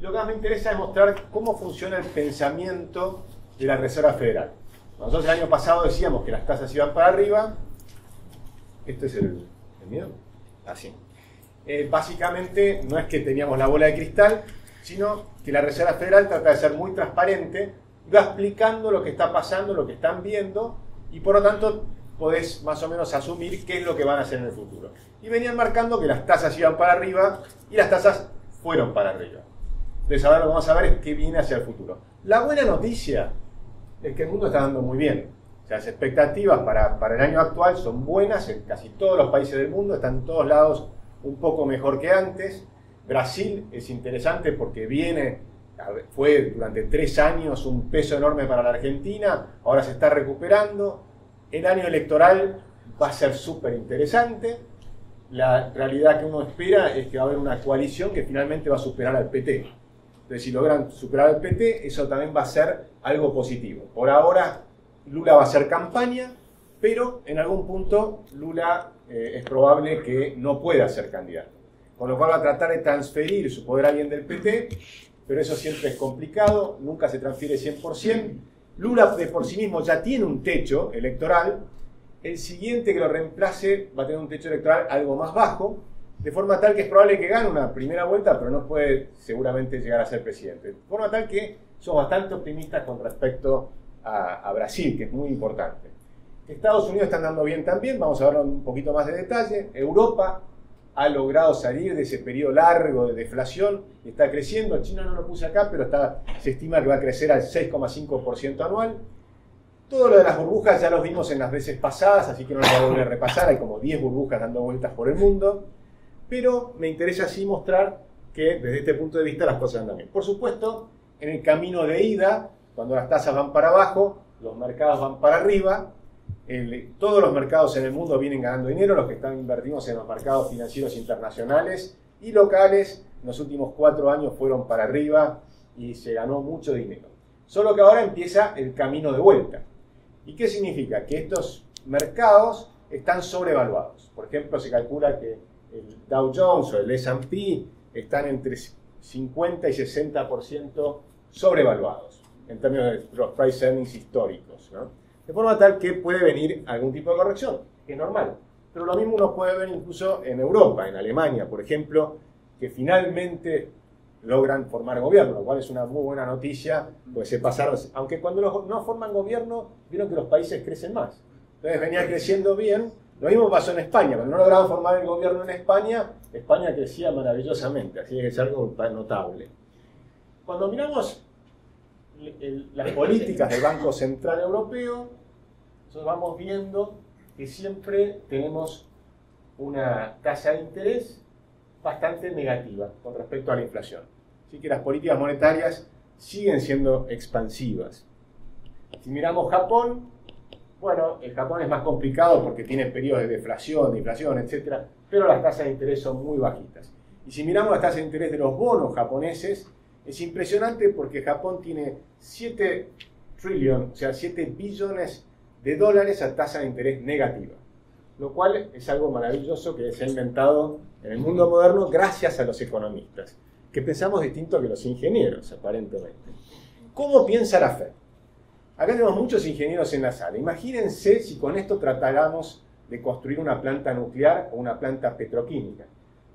lo que más me interesa es mostrar cómo funciona el pensamiento de la Reserva Federal. Nosotros el año pasado decíamos que las tasas iban para arriba. Este es el miedo. Así. Básicamente no es que teníamos la bola de cristal, sino que la Reserva Federal trata de ser muy transparente, va explicando lo que está pasando, lo que están viendo, y por lo tanto podés más o menos asumir qué es lo que van a hacer en el futuro. Y venían marcando que las tasas iban para arriba y las tasas fueron para arriba. Entonces ahora lo que vamos a ver es qué viene hacia el futuro. La buena noticia es que el mundo está dando muy bien. O sea, las expectativas para el año actual son buenas en casi todos los países del mundo, están en todos lados un poco mejor que antes. Brasil es interesante porque fue durante 3 años un peso enorme para la Argentina, ahora se está recuperando. El año electoral va a ser súper interesante. La realidad que uno espera es que va a haber una coalición que finalmente va a superar al PT. Entonces, si logran superar al PT, eso también va a ser algo positivo. Por ahora, Lula va a hacer campaña, pero en algún punto Lula es probable que no pueda ser candidato. Con lo cual va a tratar de transferir su poder a alguien del PT, pero eso siempre es complicado, nunca se transfiere 100%. Lula de por sí mismo ya tiene un techo electoral, el siguiente que lo reemplace va a tener un techo electoral algo más bajo, de forma tal que es probable que gane una primera vuelta, pero no puede seguramente llegar a ser presidente. De forma tal que somos bastante optimistas con respecto a Brasil, que es muy importante. Estados Unidos está andando bien también, vamos a ver un poquito más de detalle. Europa ha logrado salir de ese periodo largo de deflación y está creciendo. China no lo puse acá, pero se estima que va a crecer al 6,5% anual. Todo lo de las burbujas ya los vimos en las veces pasadas, así que no lo voy a volver a repasar. Hay como 10 burbujas dando vueltas por el mundo. Pero me interesa sí mostrar que desde este punto de vista las cosas andan bien. Por supuesto, en el camino de ida, cuando las tasas van para abajo, los mercados van para arriba. Todos los mercados en el mundo vienen ganando dinero, los que están invertidos en los mercados financieros internacionales y locales en los últimos 4 años fueron para arriba y se ganó mucho dinero. Solo que ahora empieza el camino de vuelta. ¿Y qué significa? Que estos mercados están sobrevaluados. Por ejemplo, se calcula que el Dow Jones o el S&P están entre 50 y 60% sobrevaluados en términos de los price earnings históricos, ¿no? De forma tal que puede venir algún tipo de corrección, que es normal. Pero lo mismo uno puede ver incluso en Europa, en Alemania, por ejemplo, que finalmente logran formar gobierno, lo cual es una muy buena noticia, pues se pasaron, aunque cuando no forman gobierno, vieron que los países crecen más. Entonces venía creciendo bien. Lo mismo pasó en España, cuando no lograban formar el gobierno en España, España crecía maravillosamente, así que es algo notable. Cuando miramos las políticas del Banco Central Europeo, nosotros vamos viendo que siempre tenemos una tasa de interés bastante negativa con respecto a la inflación. Así que las políticas monetarias siguen siendo expansivas. Si miramos Japón, bueno, el Japón es más complicado porque tiene periodos de deflación, de inflación, etc. Pero las tasas de interés son muy bajitas. Y si miramos las tasas de interés de los bonos japoneses, es impresionante porque Japón tiene 7 trillion, o sea, 7 billones de dólares a tasa de interés negativa. Lo cual es algo maravilloso que se ha inventado en el mundo moderno gracias a los economistas, que pensamos distinto que los ingenieros, aparentemente. ¿Cómo piensa la Fed? Acá tenemos muchos ingenieros en la sala. Imagínense si con esto tratáramos de construir una planta nuclear o una planta petroquímica.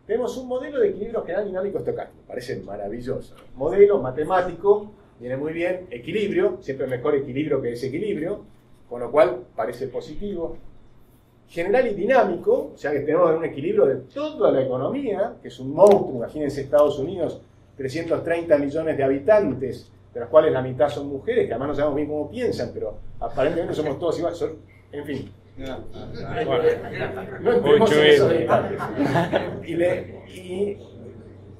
Tenemos un modelo de equilibrio general dinámico estocástico. Parece maravilloso. Modelo matemático, viene muy bien. Equilibrio, siempre mejor equilibrio que desequilibrio, con lo cual parece positivo. General y dinámico, o sea que tenemos un equilibrio de toda la economía, que es un monstruo. Imagínense Estados Unidos, 330 millones de habitantes, de los cuales la mitad son mujeres, que además no sabemos bien cómo piensan, pero aparentemente somos todos iguales. En fin. No entremos en esos detalles. Y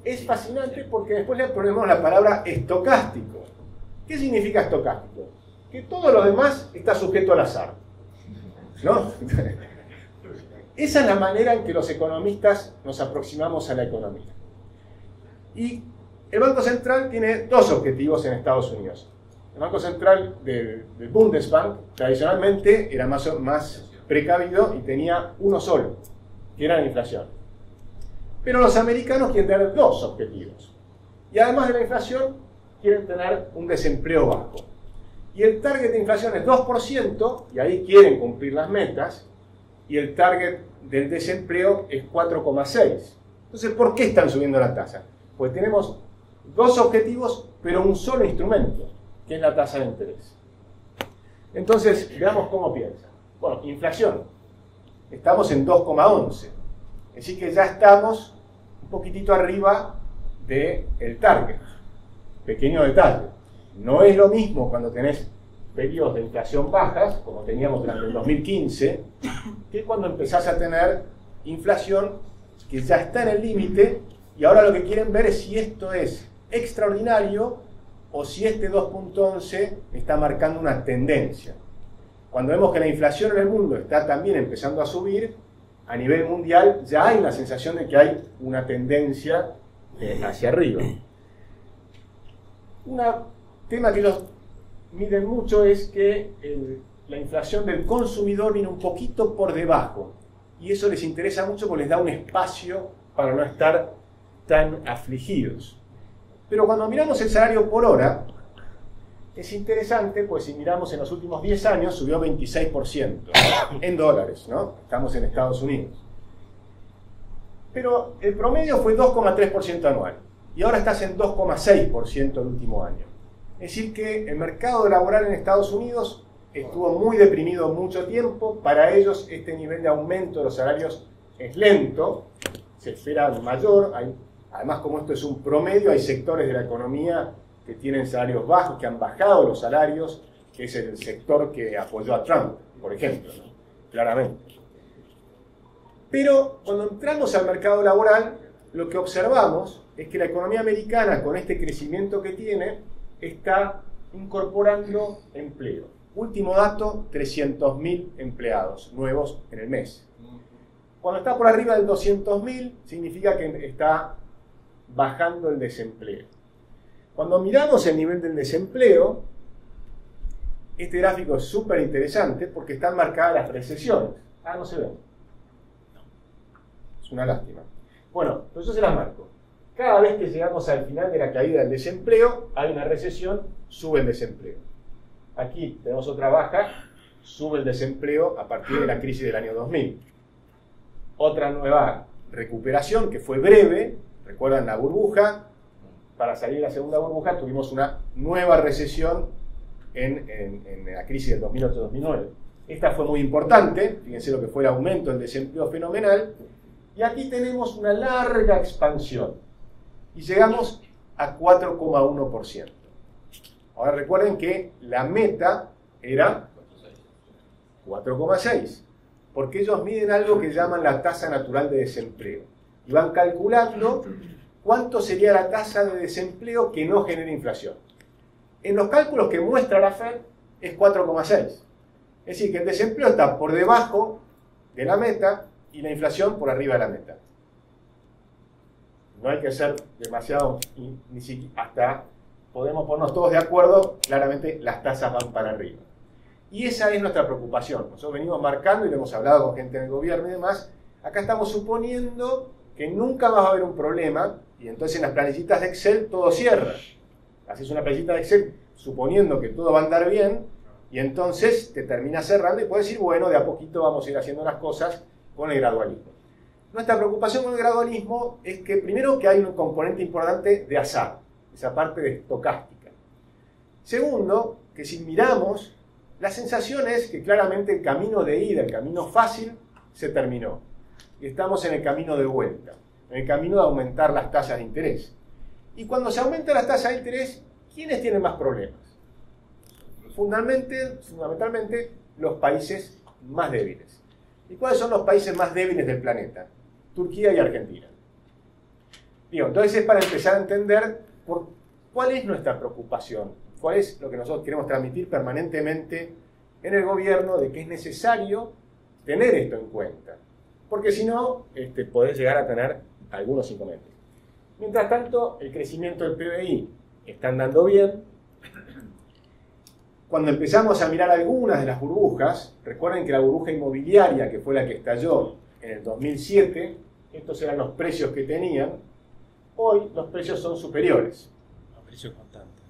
es fascinante porque después le ponemos la palabra estocástico. ¿Qué significa estocástico? Que todo lo demás está sujeto al azar, ¿no? Esa es la manera en que los economistas nos aproximamos a la economía. Y el Banco Central tiene 2 objetivos en Estados Unidos. El Banco Central del Bundesbank tradicionalmente era más precavido y tenía uno solo, que era la inflación. Pero los americanos quieren tener 2 objetivos. Y además de la inflación, quieren tener un desempleo bajo. Y el target de inflación es 2%, y ahí quieren cumplir las metas, y el target del desempleo es 4,6%. Entonces, ¿por qué están subiendo la tasa? Pues tenemos dos objetivos, pero un solo instrumento, que es la tasa de interés. Entonces, veamos cómo piensa. Bueno, inflación. Estamos en 2,11. Es decir, que ya estamos un poquitito arriba del target. Pequeño detalle. No es lo mismo cuando tenés periodos de inflación bajas, como teníamos durante el 2015, que cuando empezás a tener inflación que ya está en el límite, y ahora lo que quieren ver es si esto es extraordinario o si este 2,11 está marcando una tendencia. Cuando vemos que la inflación en el mundo está también empezando a subir, a nivel mundial ya hay la sensación de que hay una tendencia hacia arriba. Un tema que ellos miden mucho es que la inflación del consumidor viene un poquito por debajo, y eso les interesa mucho porque les da un espacio para no estar tan afligidos. Pero cuando miramos el salario por hora, es interesante, pues si miramos en los últimos 10 años, subió 26%, en dólares, ¿no? Estamos en Estados Unidos. Pero el promedio fue 2,3% anual, y ahora estás en 2,6% el último año. Es decir que el mercado laboral en Estados Unidos estuvo muy deprimido mucho tiempo. Para ellos este nivel de aumento de los salarios es lento, se espera mayor. Además, como esto es un promedio, hay sectores de la economía que tienen salarios bajos, que han bajado los salarios, que es el sector que apoyó a Trump, por ejemplo, ¿no? Claramente. Pero cuando entramos al mercado laboral, lo que observamos es que la economía americana, con este crecimiento que tiene, está incorporando empleo. Último dato, 300.000 empleados nuevos en el mes. Cuando está por arriba del 200.000, significa que está bajando el desempleo. Cuando miramos el nivel del desempleo, este gráfico es súper interesante porque están marcadas las recesiones. Ah, no se ven. Es una lástima. Bueno, pues yo se las marco. Cada vez que llegamos al final de la caída del desempleo, hay una recesión, sube el desempleo. Aquí tenemos otra baja, sube el desempleo a partir de la crisis del año 2000. Otra nueva recuperación que fue breve, recuerdan la burbuja. Para salir de la segunda burbuja tuvimos una nueva recesión en la crisis del 2008-2009. Esta fue muy importante, fíjense lo que fue el aumento del desempleo fenomenal. Y aquí tenemos una larga expansión. Y llegamos a 4,1%. Ahora recuerden que la meta era 4,6%, porque ellos miden algo que llaman la tasa natural de desempleo. Y van calculando cuánto sería la tasa de desempleo que no genera inflación. En los cálculos que muestra la Fed es 4,6%. Es decir, que el desempleo está por debajo de la meta y la inflación por arriba de la meta. No hay que ser demasiado, ni siquiera hasta podemos ponernos todos de acuerdo, claramente las tasas van para arriba. Y esa es nuestra preocupación. Nosotros venimos marcando, y lo hemos hablado con gente en el gobierno y demás, acá estamos suponiendo que nunca va a haber un problema, y entonces en las planillitas de Excel todo cierra. Haces una planillita de Excel suponiendo que todo va a andar bien, y entonces te termina cerrando y puedes decir, bueno, de a poquito vamos a ir haciendo las cosas con el gradualismo. Nuestra preocupación con el gradualismo es que primero que hay un componente importante de azar, esa parte de estocástica. Segundo, que si miramos, la sensación es que claramente el camino de ida, el camino fácil, se terminó. Y estamos en el camino de vuelta, en el camino de aumentar las tasas de interés. Y cuando se aumentan las tasas de interés, ¿quiénes tienen más problemas? Fundamentalmente los países más débiles. ¿Y cuáles son los países más débiles del planeta? Turquía y Argentina. Digo, entonces es para empezar a entender cuál es nuestra preocupación, cuál es lo que nosotros queremos transmitir permanentemente en el gobierno, de que es necesario tener esto en cuenta. Porque si no, podés llegar a tener algunos inconvenientes. Mientras tanto, el crecimiento del PBI está andando bien. Cuando empezamos a mirar algunas de las burbujas, recuerden que la burbuja inmobiliaria, que fue la que estalló en el 2007, estos eran los precios que tenían, hoy los precios son superiores. Los precios constantes.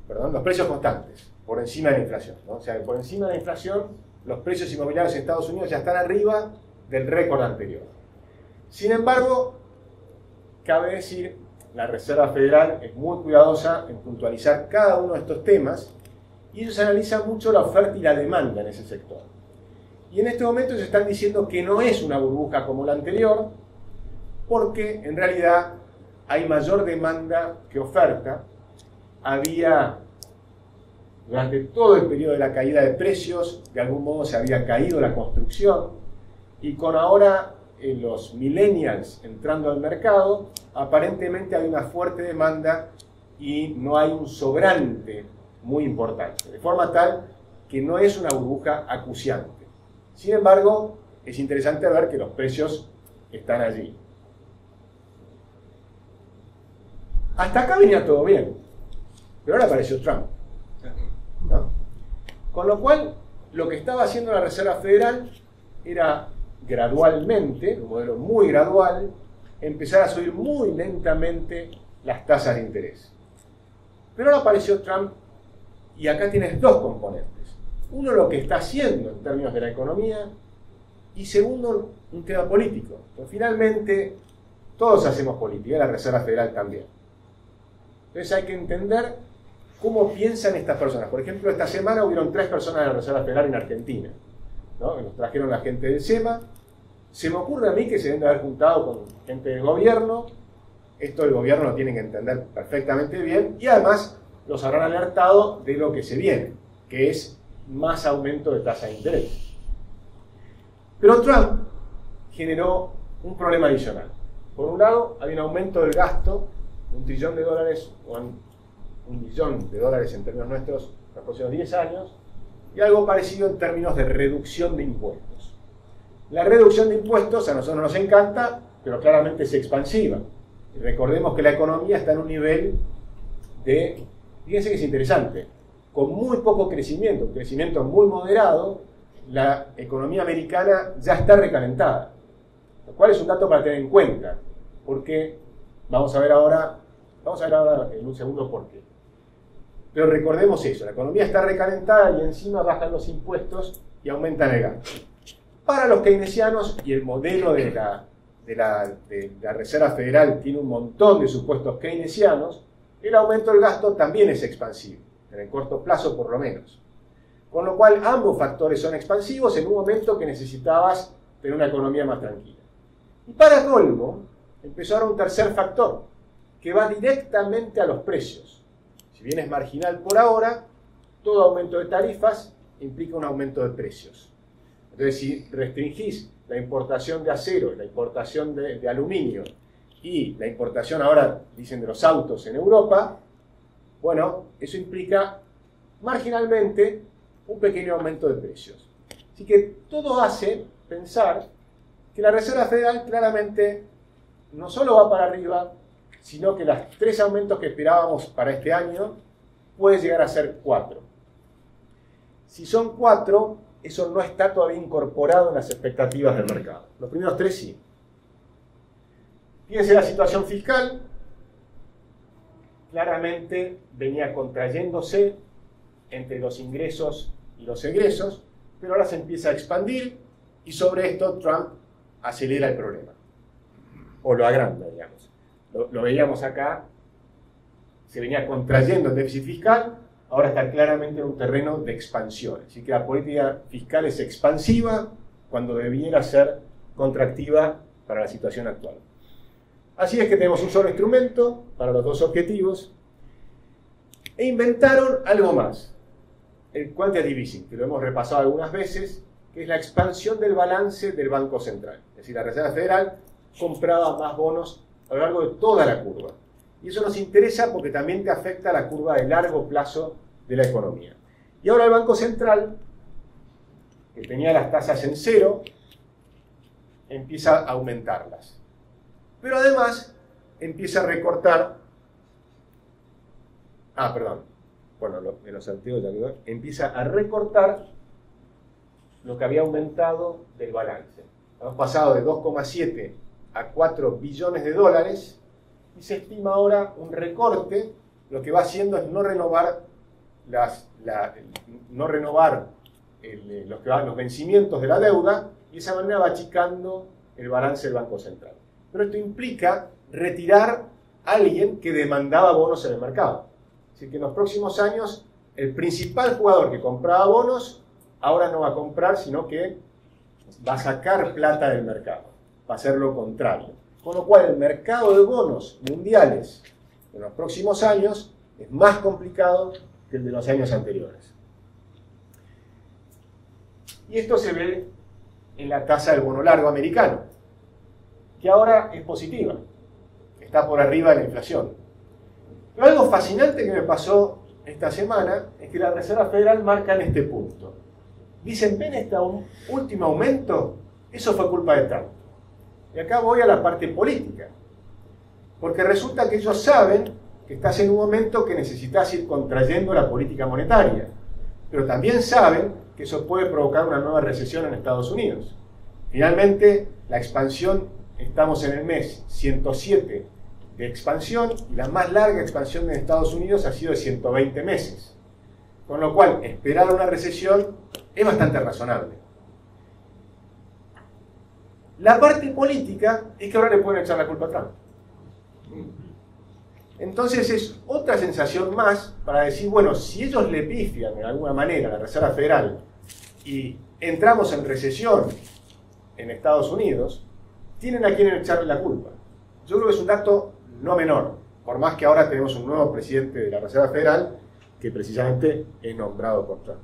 Perdón, los precios constantes, por encima de la inflación, ¿no? O sea, por encima de la inflación, los precios inmobiliarios en Estados Unidos ya están arriba del récord anterior. Sin embargo, cabe decir, la Reserva Federal es muy cuidadosa en puntualizar cada uno de estos temas y ellos analizan mucho la oferta y la demanda en ese sector. Y en este momento se están diciendo que no es una burbuja como la anterior, porque en realidad hay mayor demanda que oferta. Había, durante todo el periodo de la caída de precios, de algún modo se había caído la construcción, y con ahora los millennials entrando al mercado, aparentemente hay una fuerte demanda y no hay un sobrante muy importante, de forma tal que no es una burbuja acuciante. Sin embargo, es interesante ver que los precios están allí. Hasta acá venía todo bien, pero ahora apareció Trump, ¿no? Con lo cual, lo que estaba haciendo la Reserva Federal era gradualmente, un modelo muy gradual, empezar a subir muy lentamente las tasas de interés. Pero ahora apareció Trump y acá tienes dos componentes. Uno, lo que está haciendo en términos de la economía, y segundo, un tema político. Pues finalmente, todos hacemos política, y la Reserva Federal también. Entonces hay que entender cómo piensan estas personas. Por ejemplo, esta semana hubieron 3 personas de la Reserva Federal en Argentina, ¿no? Nos trajeron la gente del SEMA. Se me ocurre a mí que se deben de haber juntado con gente del gobierno. Esto el gobierno lo tiene que entender perfectamente bien, y además los habrán alertado de lo que se viene, que es más aumento de tasa de interés. Pero Trump generó un problema adicional. Por un lado, hay un aumento del gasto de $1 trillón, o $1 billón en términos nuestros, en los próximos 10 años, y algo parecido en términos de reducción de impuestos. La reducción de impuestos a nosotros nos encanta, pero claramente es expansiva. Y recordemos que la economía está en un nivel de, fíjense que es interesante, con muy poco crecimiento, un crecimiento muy moderado, la economía americana ya está recalentada. Lo cual es un dato para tener en cuenta, porque vamos a ver ahora en un segundo por qué. Pero recordemos eso, la economía está recalentada y encima bajan los impuestos y aumentan el gasto. Para los keynesianos, y el modelo de la Reserva Federal tiene un montón de supuestos keynesianos, el aumento del gasto también es expansivo, en el corto plazo por lo menos. Con lo cual ambos factores son expansivos en un momento que necesitabas tener una economía más tranquila. Y para colmo, empezó ahora un tercer factor, que va directamente a los precios. Si bien es marginal por ahora, todo aumento de tarifas implica un aumento de precios. Entonces, si restringís la importación de acero, la importación de aluminio y la importación ahora, dicen, de los autos en Europa, bueno, eso implica marginalmente un pequeño aumento de precios. Así que todo hace pensar que la Reserva Federal claramente no solo va para arriba, sino que los 3 aumentos que esperábamos para este año puede llegar a ser 4. Si son 4, eso no está todavía incorporado en las expectativas del mercado. Los primeros 3 sí. Fíjense la situación fiscal. Claramente venía contrayéndose entre los ingresos y los egresos, pero ahora se empieza a expandir y sobre esto Trump acelera el problema. O lo agranda, digamos. Lo veíamos acá, se venía contrayendo el déficit fiscal, ahora está claramente en un terreno de expansión. Así que la política fiscal es expansiva cuando debiera ser contractiva para la situación actual. Así es que tenemos un solo instrumento para los dos objetivos e inventaron algo más, el quantitative easing, que lo hemos repasado algunas veces, que es la expansión del balance del Banco Central. Es decir, la Reserva Federal compraba más bonos a lo largo de toda la curva. Y eso nos interesa porque también te afecta la curva de largo plazo de la economía. Y ahora el Banco Central, que tenía las tasas en 0, empieza a aumentarlas. Pero además empieza a recortar... me lo salteo ya quedó. Empieza a recortar lo que había aumentado del balance. Hemos pasado de 2,7 a 4 billones de dólares, y se estima ahora un recorte. Lo que va haciendo es no renovar los vencimientos de la deuda, y de esa manera va achicando el balance del Banco Central. Pero esto implica retirar a alguien que demandaba bonos en el mercado. Así que en los próximos años el principal jugador que compraba bonos ahora no va a comprar, sino que va a sacar plata del mercado, va a hacer lo contrario. Con lo cual el mercado de bonos mundiales en los próximos años es más complicado que el de los años anteriores. Y esto se ve en la tasa del bono largo americano, que ahora es positiva, está por arriba de la inflación. Pero algo fascinante que me pasó esta semana es que la Reserva Federal marca en este punto. Dicen, ven este último aumento, eso fue culpa de Trump. Y acá voy a la parte política, porque resulta que ellos saben que estás en un momento que necesitas ir contrayendo la política monetaria, pero también saben que eso puede provocar una nueva recesión en Estados Unidos. Finalmente, la expansión, estamos en el mes 107 de expansión, y la más larga expansión en Estados Unidos ha sido de 120 meses. Con lo cual, esperar una recesión es bastante razonable. La parte política es que ahora le pueden echar la culpa a Trump. Entonces es otra sensación más para decir, bueno, si ellos le pifian de alguna manera a la Reserva Federal y entramos en recesión en Estados Unidos, tienen a quien echarle la culpa. Yo creo que es un dato no menor, por más que ahora tenemos un nuevo presidente de la Reserva Federal que precisamente es nombrado por Trump.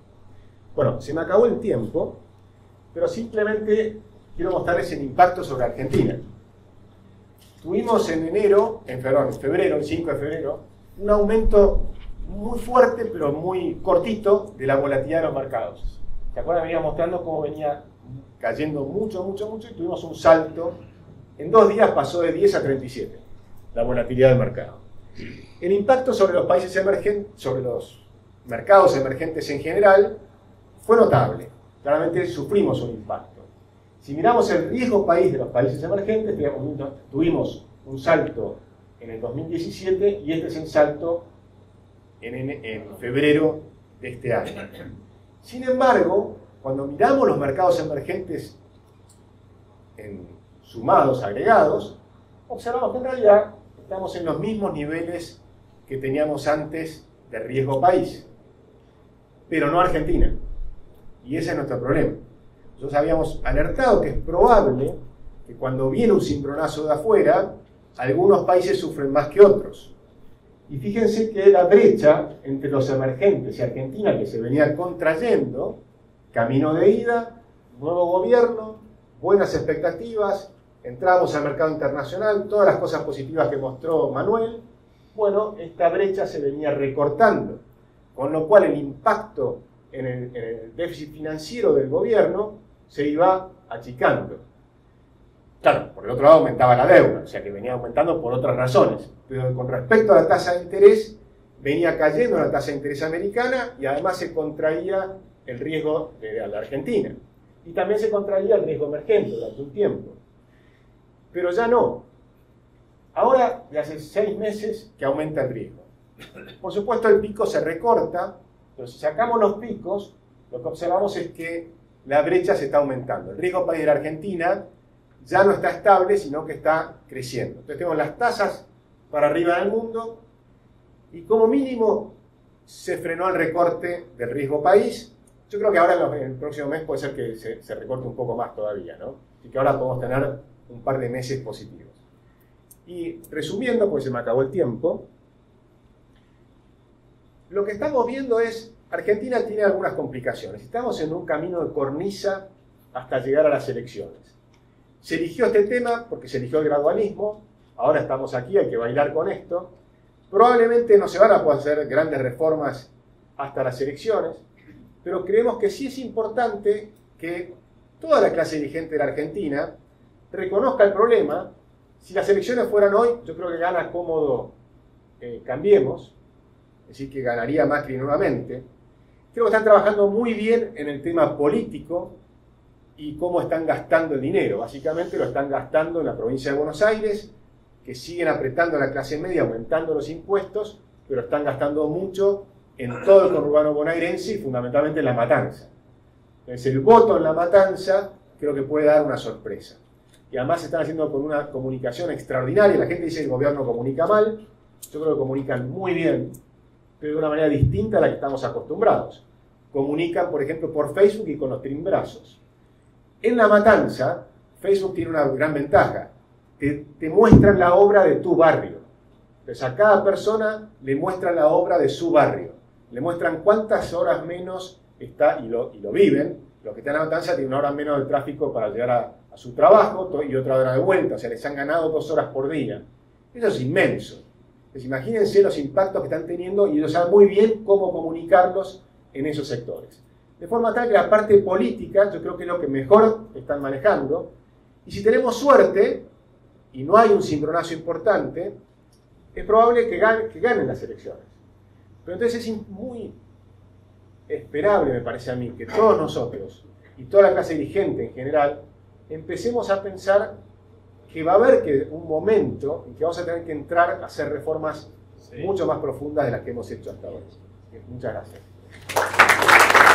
Bueno, se me acabó el tiempo, pero simplemente quiero mostrarles el impacto sobre Argentina. Tuvimos en febrero, el 5 de febrero, un aumento muy fuerte, pero muy cortito, de la volatilidad de los mercados. ¿Se acuerdan? Venía mostrando cómo venía cayendo mucho, y tuvimos un salto. En 2 días pasó de 10 a 37, la volatilidad del mercado. El impacto sobre los países emergentes, sobre los mercados emergentes en general, fue notable. Claramente sufrimos un impacto. Si miramos el riesgo país de los países emergentes, tuvimos un salto en el 2017 y este es el salto en febrero de este año. Sin embargo, cuando miramos los mercados emergentes sumados, agregados, observamos que en realidad estamos en los mismos niveles que teníamos antes de riesgo país, pero no Argentina. Y ese es nuestro problema. Nosotros habíamos alertado que es probable que cuando viene un cimbronazo de afuera, algunos países sufren más que otros. Y fíjense que la brecha entre los emergentes y Argentina, que se venía contrayendo, camino de ida, nuevo gobierno, buenas expectativas, entramos al mercado internacional, todas las cosas positivas que mostró Manuel, bueno, esta brecha se venía recortando, con lo cual el impacto en el déficit financiero del gobierno se iba achicando. Claro, por el otro lado aumentaba la deuda, o sea que venía aumentando por otras razones, pero con respecto a la tasa de interés, venía cayendo la tasa de interés americana y además se contraía el riesgo de la Argentina. Y también se contraía el riesgo emergente durante un tiempo. Pero ya no. Ahora, de hace 6 meses que aumenta el riesgo. Por supuesto, el pico se recorta, pero si sacamos los picos, lo que observamos es que la brecha se está aumentando. El riesgo país de la Argentina ya no está estable, sino que está creciendo. Entonces tenemos las tasas para arriba del mundo y como mínimo se frenó el recorte del riesgo país. Yo creo que ahora en el próximo mes puede ser que se recorte un poco más todavía, ¿no? Así que ahora podemos tener un par de meses positivos. Y resumiendo, porque se me acabó el tiempo, lo que estamos viendo es, Argentina tiene algunas complicaciones. Estamos en un camino de cornisa hasta llegar a las elecciones. Se eligió este tema porque se eligió el gradualismo, ahora estamos aquí, hay que bailar con esto. Probablemente no se van a poder hacer grandes reformas hasta las elecciones, pero creemos que sí es importante que toda la clase dirigente de la Argentina reconozca el problema. Si las elecciones fueran hoy, yo creo que gana cómodo Cambiemos, es decir, que ganaría Macri nuevamente. Creo que están trabajando muy bien en el tema político y cómo están gastando el dinero. Básicamente lo están gastando en la provincia de Buenos Aires, que siguen apretando a la clase media, aumentando los impuestos, pero están gastando mucho en todo el conurbano bonaerense y fundamentalmente en La Matanza. Entonces el voto en La Matanza creo que puede dar una sorpresa. Y además se están haciendo con una comunicación extraordinaria. La gente dice que el gobierno comunica mal. Yo creo que comunican muy bien, pero de una manera distinta a la que estamos acostumbrados. Comunican, por ejemplo, por Facebook y con los trimbrazos. En La Matanza, Facebook tiene una gran ventaja. Te muestran la obra de tu barrio. Entonces a cada persona le muestran la obra de su barrio. Le muestran cuántas horas menos está, y lo viven. Los que están en La Matanza tienen una hora menos de tráfico para llegar a su trabajo y otra hora de vuelta. O sea, les han ganado 2 horas por día. Eso es inmenso. Entonces imagínense los impactos que están teniendo y ellos saben muy bien cómo comunicarlos en esos sectores. De forma tal que la parte política yo creo que es lo que mejor están manejando. Y si tenemos suerte, y no hay un cimbronazo importante, es probable que ganen las elecciones. Pero entonces es muy esperable, me parece a mí, que todos nosotros, y toda la clase dirigente en general, empecemos a pensar que va a haber un momento en que vamos a tener que entrar a hacer reformas mucho más profundas de las que hemos hecho hasta ahora. Muchas gracias.